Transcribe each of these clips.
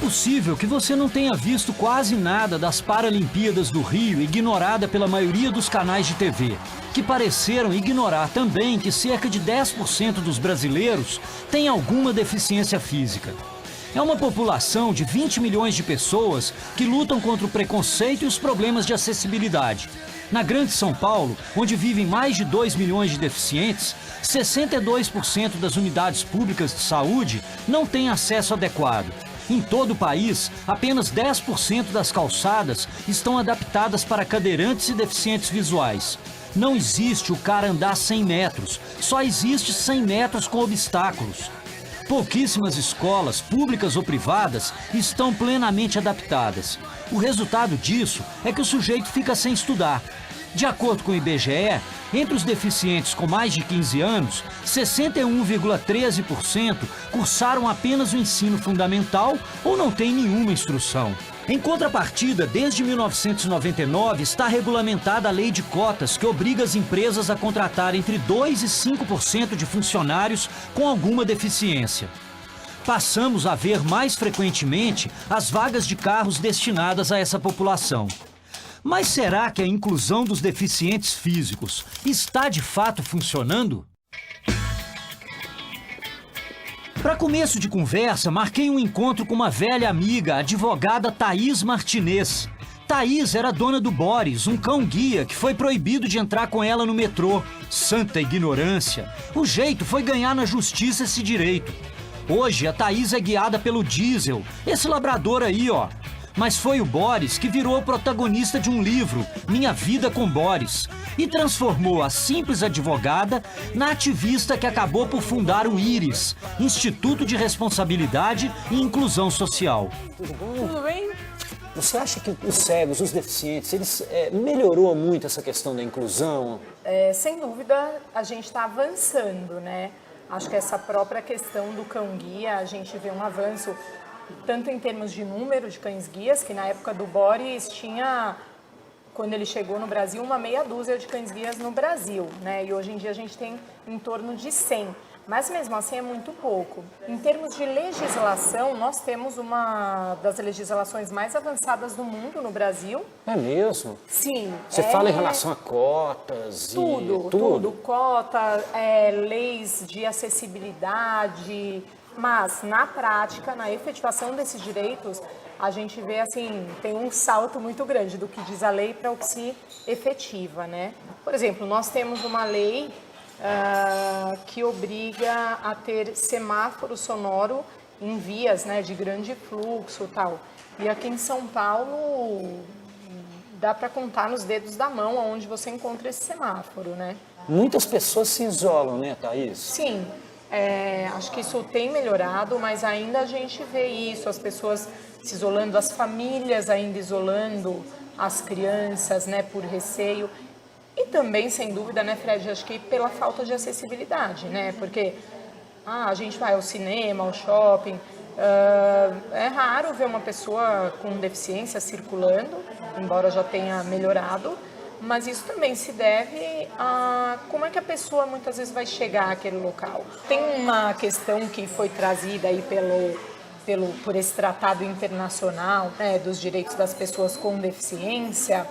possível que você não tenha visto quase nada das Paralimpíadas do Rio, ignorada pela maioria dos canais de TV, que pareceram ignorar também que cerca de 10% dos brasileiros têm alguma deficiência física. É uma população de 20 milhões de pessoas que lutam contra o preconceito e os problemas de acessibilidade. Na Grande São Paulo, onde vivem mais de 2 milhões de deficientes, 62% das unidades públicas de saúde não têm acesso adequado. Em todo o país, apenas 10% das calçadas estão adaptadas para cadeirantes e deficientes visuais. Não existe o cara andar 100 metros, só existe 100 metros com obstáculos. Pouquíssimas escolas, públicas ou privadas, estão plenamente adaptadas. O resultado disso é que o sujeito fica sem estudar. De acordo com o IBGE, entre os deficientes com mais de 15 anos, 61,13% cursaram apenas o ensino fundamental ou não têm nenhuma instrução. Em contrapartida, desde 1999 está regulamentada a lei de cotas que obriga as empresas a contratar entre 2% e 5% de funcionários com alguma deficiência. Passamos a ver mais frequentemente as vagas de carros destinadas a essa população. Mas será que a inclusão dos deficientes físicos está de fato funcionando? Para começo de conversa, marquei um encontro com uma velha amiga, a advogada Thaís Martinez. Thaís era dona do Boris, um cão-guia que foi proibido de entrar com ela no metrô. Santa ignorância! O jeito foi ganhar na justiça esse direito. Hoje, a Thaís é guiada pelo Diesel, esse labrador aí, ó. Mas foi o Boris que virou o protagonista de um livro, Minha Vida com Boris, e transformou a simples advogada na ativista que acabou por fundar o IRIS, Instituto de Responsabilidade e Inclusão Social. Tudo bom? Tudo bem? Você acha que os cegos, os deficientes, eles melhorou muito essa questão da inclusão? Sem dúvida, a gente está avançando, né? Acho que essa própria questão do cão-guia, a gente vê um avanço tanto em termos de número de cães-guias, que na época do Boris tinha, quando ele chegou no Brasil, uma meia dúzia de cães-guias no Brasil, né? E hoje em dia a gente tem em torno de 100, mas mesmo assim é muito pouco. Em termos de legislação, nós temos uma das legislações mais avançadas do mundo no Brasil. É mesmo? Sim. Você fala em relação a cotas Tudo. Cota, leis de acessibilidade. Mas, na prática, na efetivação desses direitos, a gente vê, assim, tem um salto muito grande do que diz a lei para o que se efetiva, né? Por exemplo, nós temos uma lei que obriga a ter semáforo sonoro em vias, né, de grande fluxo e tal. E aqui em São Paulo, dá para contar nos dedos da mão onde você encontra esse semáforo, né? Muitas pessoas se isolam, né, Thaís? Sim. Acho que isso tem melhorado, mas ainda a gente vê isso, as pessoas se isolando, as famílias ainda isolando as crianças, né, por receio. E também, sem dúvida, né, Fred, acho que pela falta de acessibilidade, né, porque a gente vai ao cinema, ao shopping, é raro ver uma pessoa com deficiência circulando, embora já tenha melhorado. Mas isso também se deve a como é que a pessoa muitas vezes vai chegar àquele local. Tem uma questão que foi trazida aí por esse tratado internacional, né, dos direitos das pessoas com deficiência,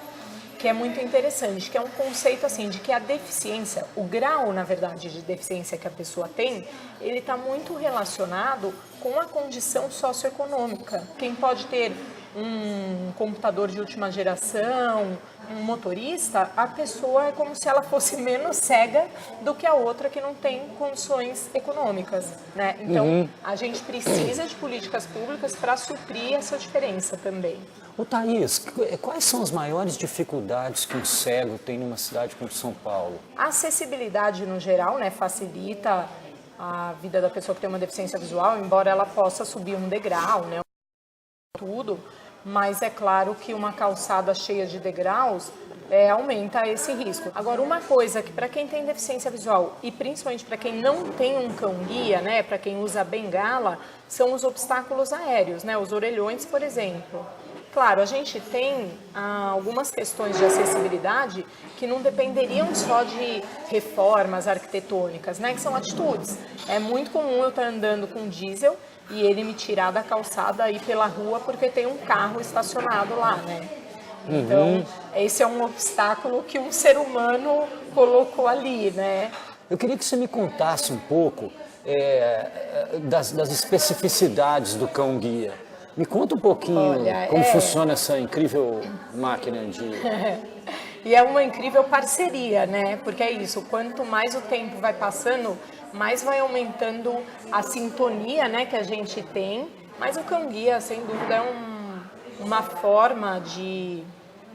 que é muito interessante, que é um conceito assim de que a deficiência, o grau, na verdade, de deficiência que a pessoa tem, ele está muito relacionado com a condição socioeconômica. Quem pode ter um computador de última geração, um motorista, a pessoa é como se ela fosse menos cega do que a outra que não tem condições econômicas, né? Então, a gente precisa de políticas públicas para suprir essa diferença também. Ô Thaís, quais são as maiores dificuldades que um cego tem numa cidade como São Paulo? A acessibilidade, no geral, né, facilita a vida da pessoa que tem uma deficiência visual, embora ela possa subir um degrau, né, tudo. Mas é claro que uma calçada cheia de degraus aumenta esse risco. Agora, uma coisa que para quem tem deficiência visual e principalmente para quem não tem um cão-guia, né, para quem usa bengala, são os obstáculos aéreos, né, os orelhões, por exemplo. Claro, a gente tem algumas questões de acessibilidade que não dependeriam só de reformas arquitetônicas, né, que são atitudes. É muito comum eu estar andando com diesel e ele me tirar da calçada e ir pela rua porque tem um carro estacionado lá, né? Então, esse é um obstáculo que um ser humano colocou ali, né? Eu queria que você me contasse um pouco das especificidades do cão-guia. Me conta um pouquinho como funciona essa incrível máquina de... E é uma incrível parceria, né? Porque é isso, quanto mais o tempo vai passando, mais vai aumentando a sintonia, né, que a gente tem. Mas o cão-guia, sem dúvida, é uma forma de...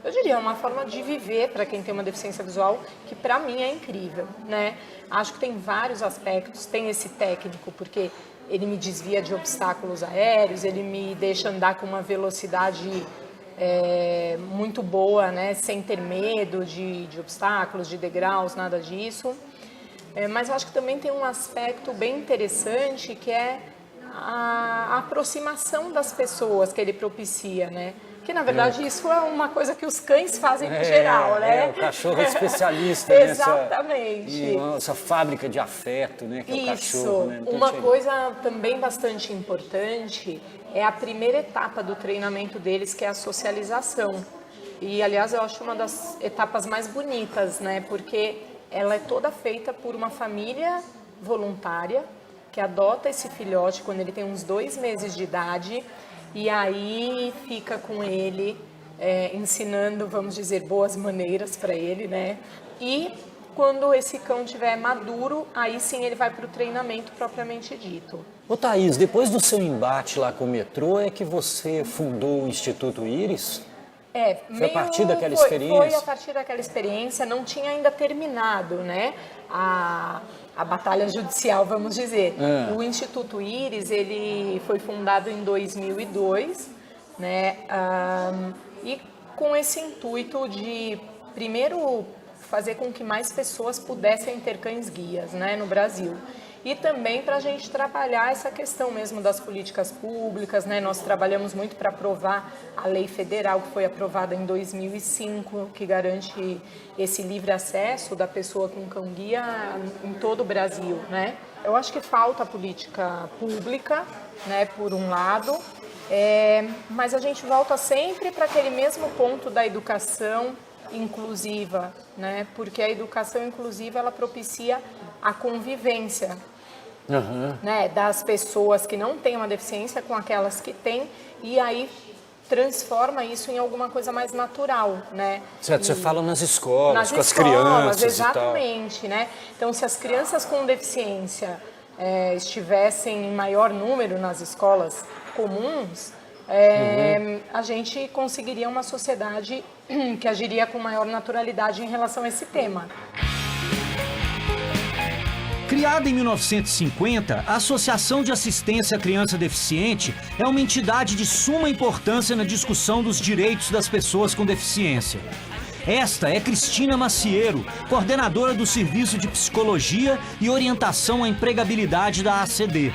Eu diria, uma forma de viver para quem tem uma deficiência visual que para mim é incrível, né? Acho que tem vários aspectos, tem esse técnico, porque ele me desvia de obstáculos aéreos, ele me deixa andar com uma velocidade muito boa, né? Sem ter medo de obstáculos, de degraus, nada disso. Mas eu acho que também tem um aspecto bem interessante que é a aproximação das pessoas que ele propicia, né? Que, na verdade, isso é uma coisa que os cães fazem em geral, né? O cachorro é especialista Exatamente. Nessa fábrica de afeto, né? Que é o cachorro, né? Uma coisa também bastante importante é a primeira etapa do treinamento deles, que é a socialização. E, aliás, eu acho uma das etapas mais bonitas, né? Porque ela é toda feita por uma família voluntária que adota esse filhote quando ele tem uns 2 meses de idade. E aí fica com ele, ensinando, vamos dizer, boas maneiras para ele, né? E quando esse cão estiver maduro, aí sim ele vai para o treinamento propriamente dito. Ô Thaís, depois do seu embate lá com o metrô, é que você fundou o Instituto Íris? Foi a partir daquela experiência? Foi a partir daquela experiência, não tinha ainda terminado, né? A batalha judicial, vamos dizer. O Instituto Íris, ele foi fundado em 2002, né? E com esse intuito de, primeiro, fazer com que mais pessoas pudessem ter cães-guias, né, no Brasil. E também para a gente trabalhar essa questão mesmo das políticas públicas, né? Nós trabalhamos muito para aprovar a lei federal que foi aprovada em 2005, que garante esse livre acesso da pessoa com cão-guia em todo o Brasil, né? Eu acho que falta política pública, né, por um lado, mas a gente volta sempre para aquele mesmo ponto da educação inclusiva, né? Porque a educação inclusiva, ela propicia a convivência, né, das pessoas que não têm uma deficiência com aquelas que têm, e aí transforma isso em alguma coisa mais natural, né? Certo, você fala nas escolas, com as crianças exatamente, e tal. Né? Então, se as crianças com deficiência estivessem em maior número nas escolas comuns, a gente conseguiria uma sociedade que agiria com maior naturalidade em relação a esse tema. Criada em 1950, a Associação de Assistência à Criança Deficiente é uma entidade de suma importância na discussão dos direitos das pessoas com deficiência. Esta é Cristina Macieiro, coordenadora do Serviço de Psicologia e Orientação à Empregabilidade da ACD.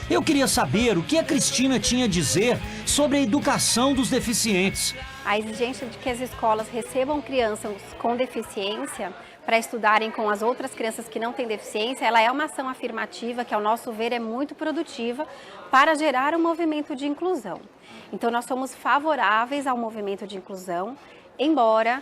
Eu queria saber o que a Cristina tinha a dizer sobre a educação dos deficientes. A exigência de que as escolas recebam crianças com deficiência para estudarem com as outras crianças que não têm deficiência, ela é uma ação afirmativa que, ao nosso ver, é muito produtiva para gerar um movimento de inclusão. Então, nós somos favoráveis ao movimento de inclusão, embora,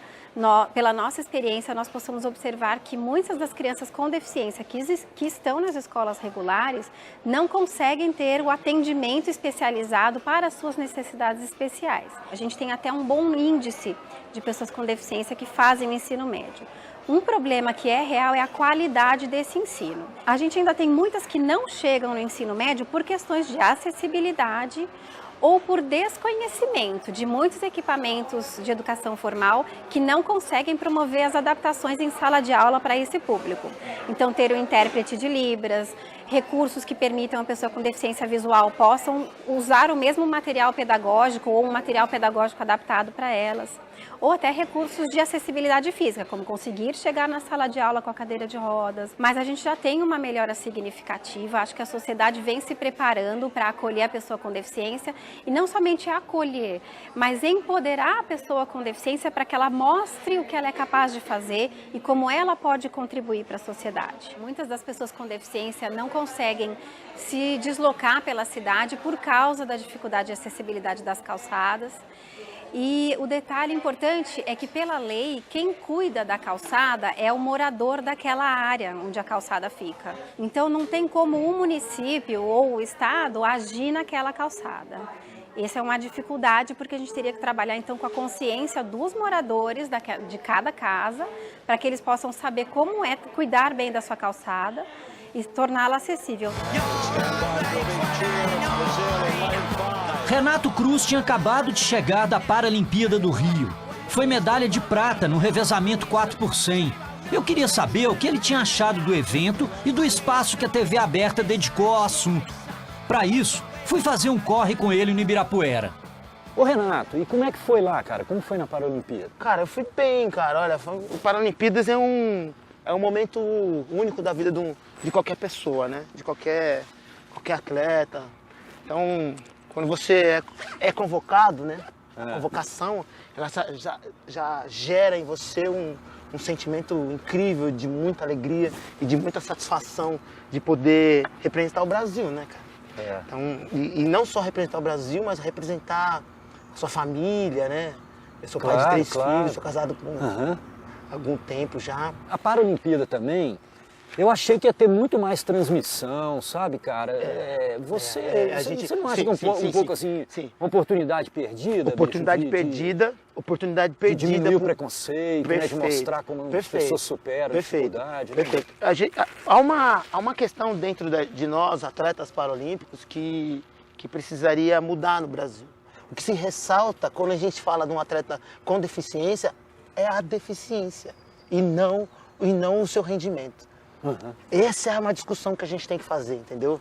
pela nossa experiência, nós possamos observar que muitas das crianças com deficiência que estão nas escolas regulares não conseguem ter o atendimento especializado para as suas necessidades especiais. A gente tem até um bom índice de pessoas com deficiência que fazem o ensino médio. Um problema que é real é a qualidade desse ensino. A gente ainda tem muitas que não chegam no ensino médio por questões de acessibilidade ou por desconhecimento de muitos equipamentos de educação formal que não conseguem promover as adaptações em sala de aula para esse público. Então, ter um intérprete de Libras, recursos que permitam a pessoa com deficiência visual possam usar o mesmo material pedagógico ou um material pedagógico adaptado para elas. Ou até recursos de acessibilidade física, como conseguir chegar na sala de aula com a cadeira de rodas. Mas a gente já tem uma melhora significativa, acho que a sociedade vem se preparando para acolher a pessoa com deficiência e não somente acolher, mas empoderar a pessoa com deficiência para que ela mostre o que ela é capaz de fazer e como ela pode contribuir para a sociedade. Muitas das pessoas com deficiência não conseguem se deslocar pela cidade por causa da dificuldade de acessibilidade das calçadas. E o detalhe importante é que, pela lei, quem cuida da calçada é o morador daquela área onde a calçada fica. Então, não tem como o município ou o estado agir naquela calçada. Essa é uma dificuldade, porque a gente teria que trabalhar, então, com a consciência dos moradores de cada casa, para que eles possam saber como é cuidar bem da sua calçada e torná-la acessível. Renato Cruz tinha acabado de chegar da Paralimpíada do Rio. Foi medalha de prata no revezamento 4x100. Eu queria saber o que ele tinha achado do evento e do espaço que a TV aberta dedicou ao assunto. Para isso, fui fazer um corre com ele no Ibirapuera. Ô Renato, e como é que foi lá, cara? Como foi na Paralimpíada? Cara, eu fui bem, cara. Olha, o Paralimpíadas é um momento único da vida de qualquer pessoa, né? De qualquer atleta. Então, quando você é convocado, né? A convocação, ela já gera em você um sentimento incrível de muita alegria e de muita satisfação de poder representar o Brasil, né, cara? Então, e não só representar o Brasil, mas representar a sua família, né? Eu sou pai de 3 filhos, sou casado com algum tempo já. A Paralimpíada também, eu achei que ia ter muito mais transmissão, sabe, cara? Você não acha que um pouco assim, uma oportunidade perdida? Oportunidade perdida. De diminuir o preconceito, né, de mostrar como as pessoas superam a dificuldade. Perfeito. Né? Há uma questão dentro de nós, atletas paralímpicos, que precisaria mudar no Brasil. O que se ressalta quando a gente fala de um atleta com deficiência é a deficiência e não o seu rendimento. Essa é uma discussão que a gente tem que fazer, entendeu?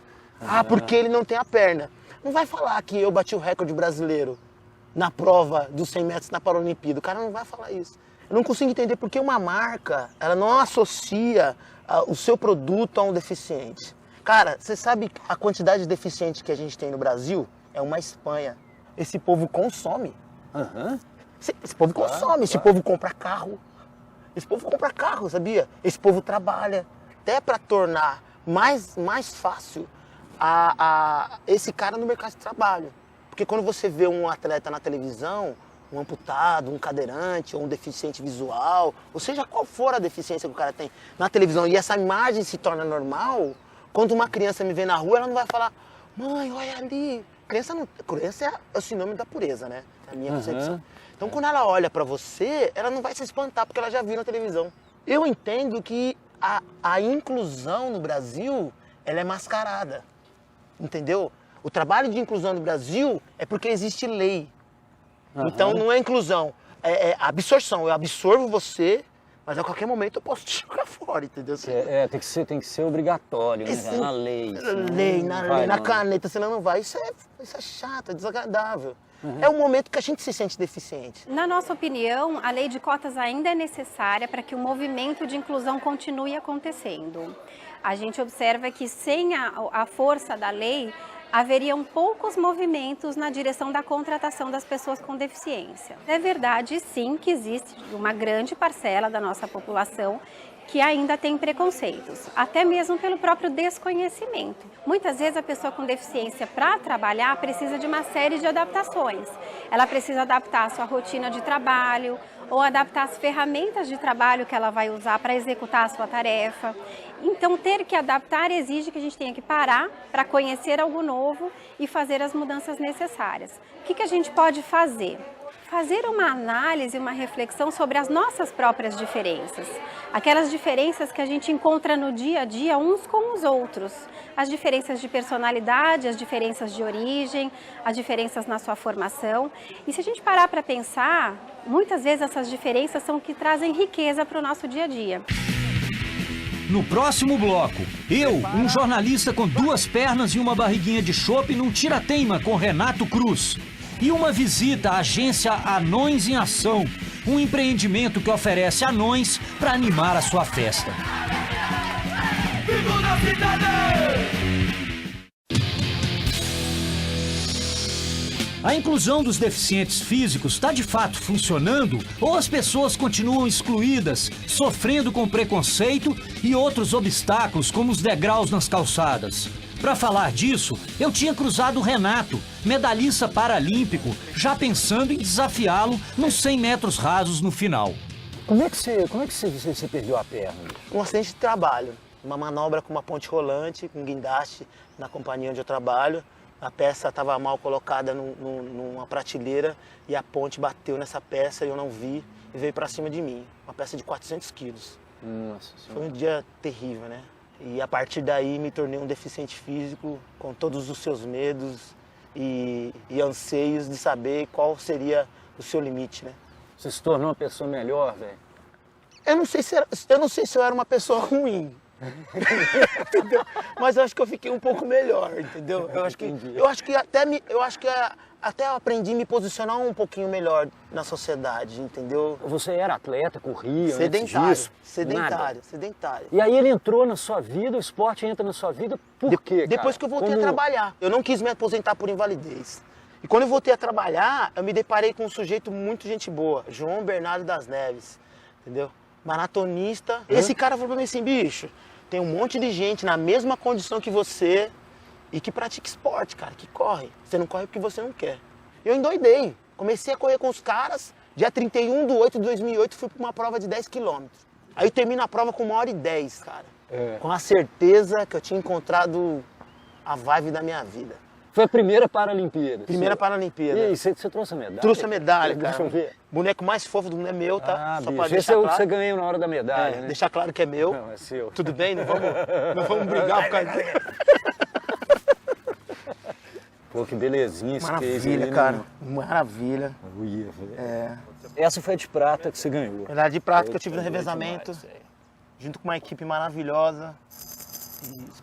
Porque ele não tem a perna. Não vai falar que eu bati o recorde brasileiro na prova dos 100 metros na Paralimpíada. O cara não vai falar isso. Eu não consigo entender porque uma marca, ela não associa o seu produto a um deficiente. Cara, você sabe a quantidade de deficientes que a gente tem no Brasil? É uma Espanha. Esse povo consome. Esse povo consome, esse povo compra carro. Esse povo compra carro, sabia? Esse povo trabalha. Até para tornar mais fácil esse cara no mercado de trabalho. Porque quando você vê um atleta na televisão, um amputado, um cadeirante, ou um deficiente visual, ou seja, qual for a deficiência que o cara tem na televisão, e essa imagem se torna normal, quando uma criança me vê na rua, ela não vai falar, mãe, olha ali. Criança é o sinônimo da pureza, né? É a minha concepção. Então, quando ela olha para você, ela não vai se espantar, porque ela já viu na televisão. Eu entendo que a inclusão no Brasil, ela é mascarada, entendeu? O trabalho de inclusão no Brasil é porque existe lei. Então não é inclusão, é absorção. Eu absorvo você, mas a qualquer momento eu posso te jogar fora, entendeu? Tem que ser obrigatório, né? Na lei. Na caneta, senão não vai. Isso é chato, é desagradável. É um momento que a gente se sente deficiente. Na nossa opinião, a lei de cotas ainda é necessária para que o movimento de inclusão continue acontecendo. A gente observa que sem a força da lei, haveriam poucos movimentos na direção da contratação das pessoas com deficiência. É verdade, sim, que existe uma grande parcela da nossa população que ainda tem preconceitos, até mesmo pelo próprio desconhecimento. Muitas vezes a pessoa com deficiência, para trabalhar, precisa de uma série de adaptações. Ela precisa adaptar a sua rotina de trabalho ou adaptar as ferramentas de trabalho que ela vai usar para executar a sua tarefa. Então, ter que adaptar exige que a gente tenha que parar para conhecer algo novo e fazer as mudanças necessárias. O que a gente pode fazer? Fazer uma análise, uma reflexão sobre as nossas próprias diferenças. Aquelas diferenças que a gente encontra no dia a dia uns com os outros. As diferenças de personalidade, as diferenças de origem, as diferenças na sua formação. E se a gente parar para pensar, muitas vezes essas diferenças são o que trazem riqueza para o nosso dia a dia. No próximo bloco, um jornalista com 2 pernas e uma barriguinha de chope num tira-teima com Renato Cruz. E uma visita à agência Anões em Ação, um empreendimento que oferece anões para animar a sua festa. A inclusão dos deficientes físicos está de fato funcionando ou as pessoas continuam excluídas, sofrendo com preconceito e outros obstáculos como os degraus nas calçadas? Para falar disso, eu tinha cruzado o Renato, medalhista paralímpico, já pensando em desafiá-lo nos 100 metros rasos no final. Como é que você perdeu a perna? Um acidente de trabalho, uma manobra com uma ponte rolante, com guindaste na companhia onde eu trabalho. A peça estava mal colocada numa prateleira e a ponte bateu nessa peça e eu não vi e veio para cima de mim. Uma peça de 400 quilos. Nossa Senhora. Foi um dia terrível, né? E a partir daí me tornei um deficiente físico com todos os seus medos e anseios de saber qual seria o seu limite, né? Você se tornou uma pessoa melhor, velho? Eu não sei se eu era uma pessoa ruim. Entendeu? Mas eu acho que eu fiquei um pouco melhor, entendeu? Eu acho que até eu aprendi a me posicionar um pouquinho melhor na sociedade, entendeu? Você era atleta, corria, Sedentário, antes disso? sedentário. E aí ele entrou na sua vida, o esporte entra na sua vida, por quê, cara? Depois que eu voltei a trabalhar. Eu não quis me aposentar por invalidez. E quando eu voltei a trabalhar, eu me deparei com um sujeito muito gente boa, João Bernardo das Neves, entendeu? Maratonista. Esse cara falou pra mim assim, bicho, tem um monte de gente na mesma condição que você e que pratica esporte, cara, que corre. Você não corre porque você não quer. Eu endoidei. Comecei a correr com os caras. Dia 31/8/2008 fui pra uma prova de 10 km. Aí eu termino a prova com 1h10, cara. Com a certeza que eu tinha encontrado a vibe da minha vida. Foi a primeira Paralimpíada. Primeira Paralimpíada. E aí, você trouxe a medalha? Trouxe a medalha, cara. Deixa eu ver. Boneco mais fofo do mundo é meu, tá? Só pra deixar claro. Você ganhou na hora da medalha, né? Deixar claro que é meu. Não, é seu. Tudo bem? Não vamos brigar por causa disso. Pô, que belezinha esse case. Maravilha, cara. Maravilha. Essa foi a de prata que você ganhou. Medalha de prata que eu tive no revezamento, junto com uma equipe maravilhosa.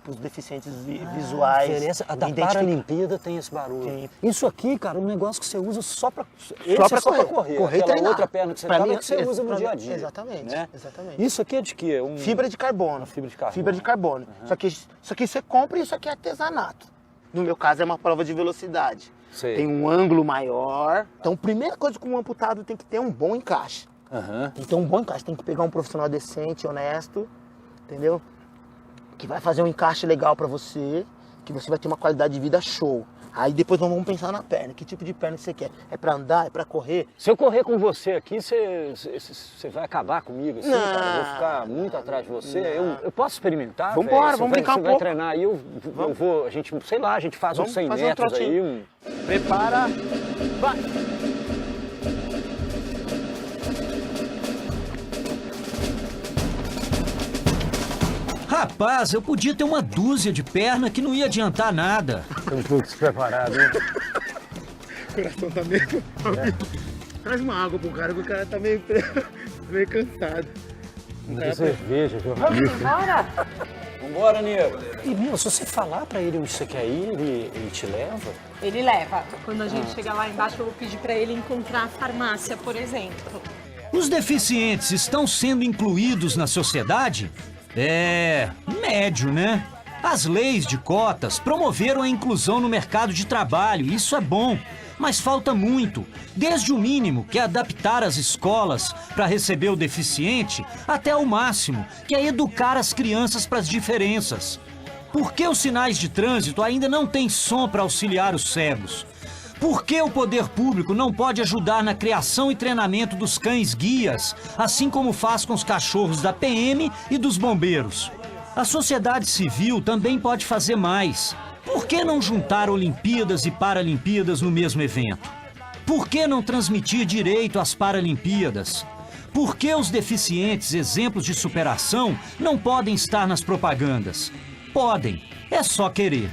Para os deficientes visuais. A da Paralimpíada tem esse barulho. Tem. Isso aqui, cara, é um negócio que você usa só para correr. Correr e Aquela treinar. outra perna que você tava que você usa no dia a dia. Exatamente, né? exatamente. Isso aqui é de quê? Fibra de carbono. Fibra de carbono. Fibra de carbono. Só que isso aqui você compra e isso aqui é artesanato. No meu caso é uma prova de velocidade. Sei. Tem um ângulo maior. Então a primeira coisa que um amputado tem que ter é um bom encaixe. Tem que ter um bom encaixe. Tem que pegar um profissional decente, honesto, entendeu? Que vai fazer um encaixe legal pra você, que você vai ter uma qualidade de vida show. Aí depois vamos pensar na perna, que tipo de perna que você quer? É pra andar, é pra correr? Se eu correr com você aqui, você vai acabar comigo assim, cara? Eu vou ficar muito atrás de você. Eu posso experimentar? Vambora, vamos brincar um pouco. Você vai treinar aí, eu vou, a gente, sei lá, a gente faz uns 100 metros aí. Prepara, vai! Rapaz, eu podia ter uma dúzia de perna que não ia adiantar nada. Tô um pouco despreparado, hein? O coração tá meio... Traz uma água pro cara, que o cara tá meio cansado. Não tem cerveja, Vamos embora? Vambora, nego. E, meu, se você falar pra ele onde você quer ir, ele te leva? Ele leva. Quando a gente chegar lá embaixo, eu vou pedir para ele encontrar a farmácia, por exemplo. Os deficientes estão sendo incluídos na sociedade? Médio, né? As leis de cotas promoveram a inclusão no mercado de trabalho, isso é bom. Mas falta muito, desde o mínimo, que é adaptar as escolas para receber o deficiente, até o máximo, que é educar as crianças para as diferenças. Por que os sinais de trânsito ainda não têm som para auxiliar os cegos? Por que o poder público não pode ajudar na criação e treinamento dos cães-guias, assim como faz com os cachorros da PM e dos bombeiros? A sociedade civil também pode fazer mais. Por que não juntar Olimpíadas e Paralimpíadas no mesmo evento? Por que não transmitir direito às Paralimpíadas? Por que os deficientes, exemplos de superação, não podem estar nas propagandas? Podem, é só querer.